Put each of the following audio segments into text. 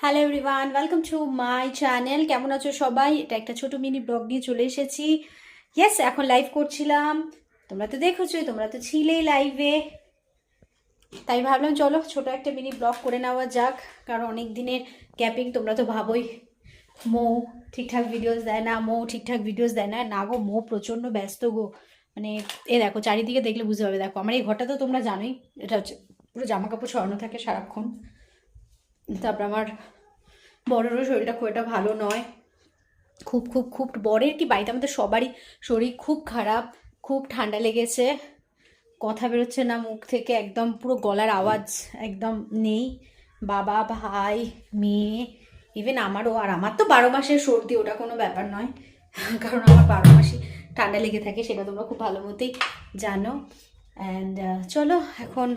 Hello everyone, welcome to my channel. কেমন আছো সবাই? এটা একটা ছোট মিনি ব্লগ নিয়ে চলে এসেছি। ইয়েস, এখন লাইভ করছিলাম। তোমরা তো দেখেছোই, তোমরা তো ছিলেই লাইভে। তাই ভাবলাম চলো ছোট একটা মিনি ব্লগ করে নেওয়া যাক, কারণ অনেক দিনের গ্যাপিং। তোমরা তো ভাবোই মৌ ঠিকঠাক ভিডিওস দেয় না, মৌ ঠিকঠাক ভিডিওস দেয় না। না গো, মৌ প্রচণ্ড ব্যস্ত গো। মানে দেখো, চারিদিকে দেখলে বুঝতে পারবে। দেখো আমার এই ঘরটা তো তোমরা জানোই, এটা হচ্ছে পুরো জামা কাপড় ছড়ানো থাকে সারাক্ষণ। তারপর আমার বড়োরও শরীরটা খুব একটা ভালো নয়। খুব খুব খুব বরের কি, বাড়িতে আমাদের সবারই শরীর খুব খারাপ। খুব ঠান্ডা লেগেছে, কথা বেরোচ্ছে না মুখ থেকে, একদম পুরো গলার আওয়াজ একদম নেই। বাবা, ভাই, মেয়ে, ইভেন আমারও। আর আমার তো 12 মাসের সর্দি, ওটা কোনো ব্যাপার নয়, কারণ আমার 12 মাসই ঠান্ডা লেগে থাকে, সেটা তোমরা খুব ভালো মতোই জানো। অ্যান্ড চলো এখন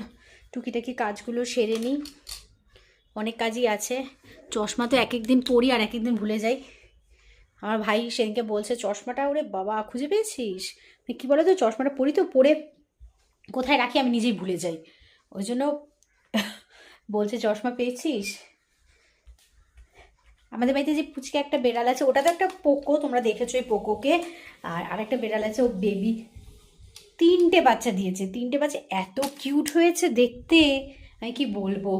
টুকিটাকি কাজগুলো সেরে নিই। অনেক কাজই আছে। চশমা তো এক একদিন পরি আর এক একদিন ভুলে যাই। আমার ভাই সেদিনকে বলছে, চশমাটা ওরে বাবা খুঁজে পেয়েছিস? কী বলো তো, চশমাটা পরি তো, পরে কোথায় রাখি আমি নিজেই ভুলে যাই। ওই জন্য বলছে চশমা পেয়েছিস। আমাদের বাড়িতে যে পুচকে একটা বেড়াল আছে, ওটা তো একটা পোকো, তোমরা দেখেছো এই পোকোকে। আর আরেকটা বেড়াল আছে, ও বেবি। 3টে বাচ্চা দিয়েছে, 3টে বাচ্চা এত কিউট হয়েছে দেখতে, আমি কি বলবো।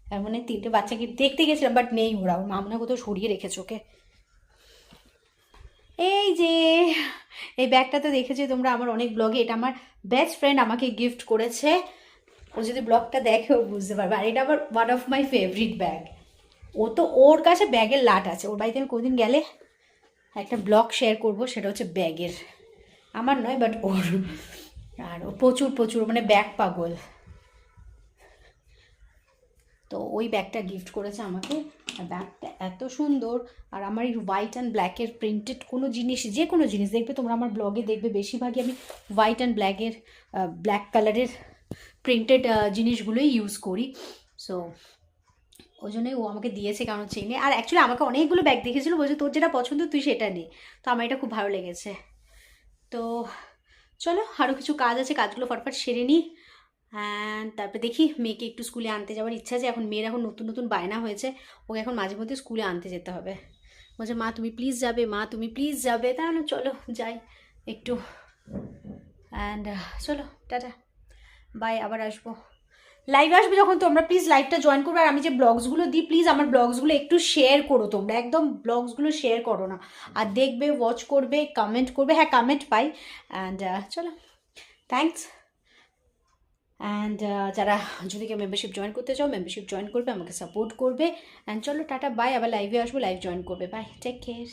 তার মানে 3টে বাচ্চাকে দেখতে গেছিলাম, বাট নেই ওরা, ওর মা মনে হয় কোথাও সরিয়ে রেখেছে ওকে। এই যে এই ব্যাগটা তো দেখেছো তোমরা আমার অনেক ব্লগে, এটা আমার বেস্ট ফ্রেন্ড আমাকে গিফট করেছে। ও যদি ব্লগটা দেখে ও বুঝতে পারবে। আর এটা আবার one of my favourite bag. ও তো, ওর কাছে ব্যাগের লাট আছে। ওর বাড়িতে আমি কোনোদিন গেলে একটা ব্লগ শেয়ার করব, সেটা হচ্ছে ব্যাগের। আমার নয়, বাট ওর। আর ও প্রচুর প্রচুর মানে ব্যাগ পাগল। তো ওই ব্যাগটা গিফট করেছে আমাকে। আর ব্যাগটা এত সুন্দর। আর আমার এই হোয়াইট অ্যান্ড ব্ল্যাকের প্রিন্টেড কোনো জিনিস, যে কোনো জিনিস দেখবে তোমরা আমার ব্লগে দেখবে, বেশিরভাগই আমি হোয়াইট অ্যান্ড ব্ল্যাক কালারের প্রিন্টেড জিনিসগুলোই ইউজ করি। সো ওই জন্যই ও আমাকে দিয়েছে, কারণ চেনে। আর অ্যাকচুয়ালি আমাকে অনেকগুলো ব্যাগ দেখেছিলো, বলছে তোর যেটা পছন্দ তুই সেটা নে। তো আমার এটা খুব ভালো লেগেছে। তো চলো, আরও কিছু কাজ আছে, কাজগুলো ফটফট সেরে নিই। অ্যান্ড তারপরে দেখি, মেয়েকে একটু স্কুলে আনতে যাওয়ার ইচ্ছা আছে। এখন মেয়ের এখন নতুন নতুন বায়না হয়েছে, ওকে এখন মাঝে মধ্যে স্কুলে আনতে যেতে হবে। বলছে মা তুমি প্লিজ যাবে, মা তুমি প্লিজ যাবে। তাহলে চলো যাই একটু। অ্যান্ড চলো টাটা, বাই। আবার আসবো, লাইভ আসবে যখন তোমরা প্লিজ লাইভটা জয়েন করবে। আর আমি যে ব্লগসগুলো দিই, প্লিজ আমার ব্লগসগুলো একটু শেয়ার করো তোমরা, একদম ব্লগসগুলো শেয়ার করো না। আর দেখবে, ওয়াচ করবে, কমেন্ট করবে। হ্যাঁ, কমেন্ট পাই। অ্যান্ড চলো, থ্যাংকস। অ্যান্ড যারা যদি কেউ মেম্বারশিপ জয়েন করতে চাও, মেম্বারশিপ জয়েন করবে, আমাকে সাপোর্ট করবে। অ্যান্ড চলো টাটা, বাই। আবার লাইভে আসবো, লাইভ জয়েন করবে। Bye, take care.